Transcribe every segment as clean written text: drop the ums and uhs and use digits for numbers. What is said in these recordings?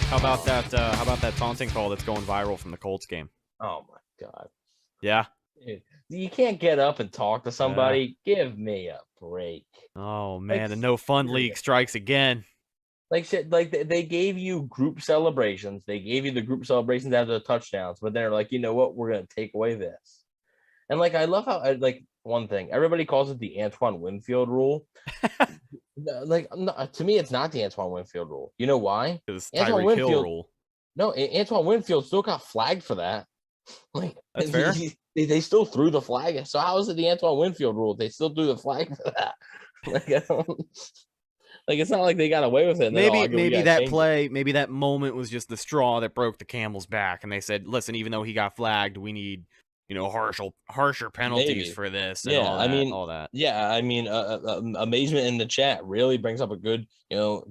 How about that? How about that taunting call that's going viral from the Colts game? Oh my God. Yeah. You can't get up and talk to somebody. Give me a break. Oh man, the no fun league strikes again. Like shit, like they gave you group celebrations. They gave you the group celebrations after the touchdowns, but they're like, you know what? We're gonna take away this. And like, I love how like one thing everybody calls it the Antoine Winfield rule. Like, to me, it's not the Antoine Winfield rule. You know why? It's Antoine Tyreek Hill Winfield rule. No, Antoine Winfield still got flagged for that. Like, that's fair. They still threw the flag. So how is it the Antoine Winfield rule? They still threw the flag for that. Like, I don't, like, it's not like they got away with it. Maybe that play, maybe that moment was just the straw that broke the camel's back, and they said, "Listen, even though he got flagged, we need, harsher penalties for this." And all that. Yeah, I mean, amazement in the chat really brings up a good,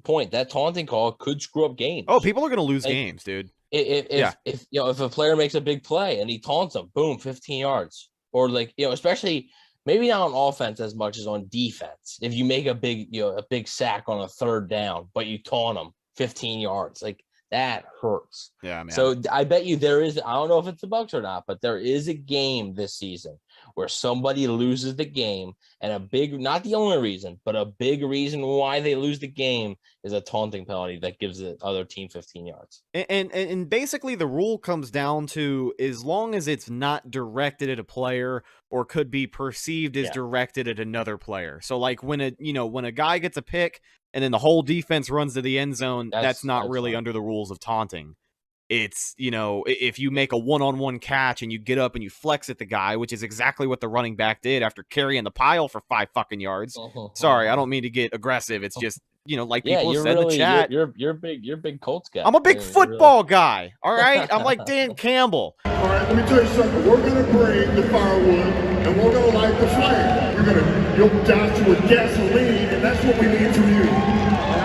point. That taunting call could screw up games. Oh, people are going to lose games, dude. If a player makes a big play and he taunts them, boom, 15 yards, or especially maybe not on offense as much as on defense. If you make a big sack on a third down, but you taunt them 15 yards, like that hurts. Yeah, man. So I bet you there is, I don't know if it's the Bucs or not, but there is a game this season where somebody loses the game, and not the only reason, but a big reason why they lose the game is a taunting penalty that gives the other team 15 yards. And basically the rule comes down to, as long as it's not directed at a player or could be perceived as directed at another player. So like when a guy gets a pick and then the whole defense runs to the end zone, that's not really under the rules of taunting. It's, if you make a one-on-one catch and you get up and you flex at the guy, which is exactly what the running back did after carrying the pile for 5 fucking yards. Sorry, I don't mean to get aggressive. It's just, like people have said in the chat. You're big Colts guy. I'm a big football guy. All right. I'm like Dan Campbell. All right, let me tell you something. We're going to bring the firewood and we're going to light the flame. We're going to yoke Joshua with gasoline, and that's what we need from you. All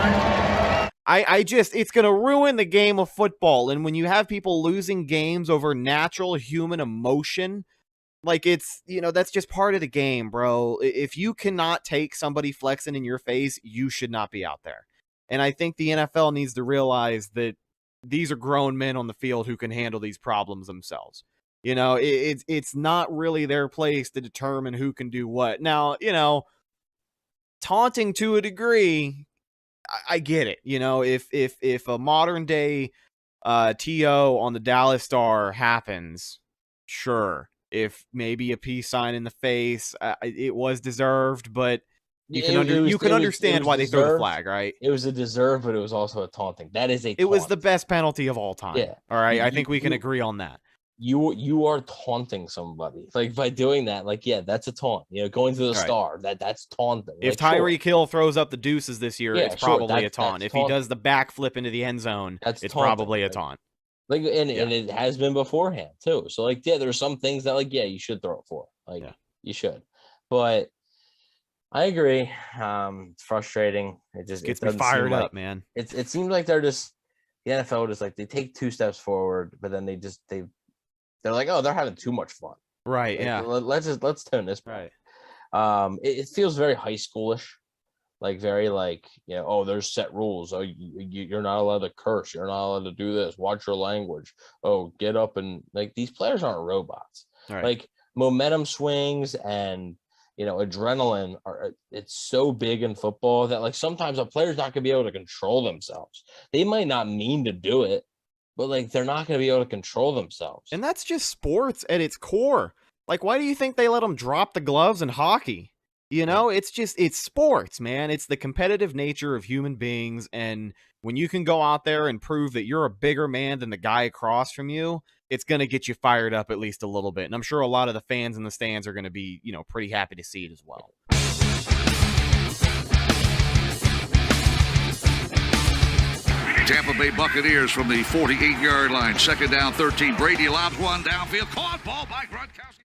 right? It's going to ruin the game of football. And when you have people losing games over natural human emotion, like it's, that's just part of the game, bro. If you cannot take somebody flexing in your face, you should not be out there. And I think the NFL needs to realize that these are grown men on the field who can handle these problems themselves. It's not really their place to determine who can do what. Now, taunting to a degree, I get it. If a modern day TO on the Dallas Star happens, sure. If maybe a peace sign in the face, it was deserved, but you can understand why they threw the flag, right? It was a deserve, but it was also a taunting. That is a taunt. It was the best penalty of all time. Yeah. All right. I think we can agree on that. You are taunting somebody, like, by doing that. Like, yeah, that's a taunt. Going to the star, that's taunting. If Tyreek Hill throws up the deuces this year, it's probably a taunt. If he does the backflip into the end zone, it's probably a taunt. Like, and it has been beforehand too. So like, yeah, there's some things that you should throw it for. Like, you should. But I agree. It's frustrating. It just gets me fired up, man. It seems like they're just, the NFL just like, they take 2 steps forward, but then they're like, oh, they're having too much fun. Right. Like, yeah. Let's turn this back. Right. It feels very high schoolish. Like, very like, oh, there's set rules. Oh, you're not allowed to curse. You're not allowed to do this. Watch your language. Oh, get up and, like, these players aren't robots. Right. Like, momentum swings and, adrenaline it's so big in football that, like, sometimes a player's not going to be able to control themselves. They might not mean to do it, but, like, they're not going to be able to control themselves. And that's just sports at its core. Like, why do you think they let them drop the gloves in hockey? It's sports, man. It's the competitive nature of human beings. And when you can go out there and prove that you're a bigger man than the guy across from you, it's going to get you fired up at least a little bit. And I'm sure a lot of the fans in the stands are going to be, pretty happy to see it as well. Tampa Bay Buccaneers from the 48-yard line. 2nd down, 13. Brady lobs one downfield. Caught ball by Gronkowski.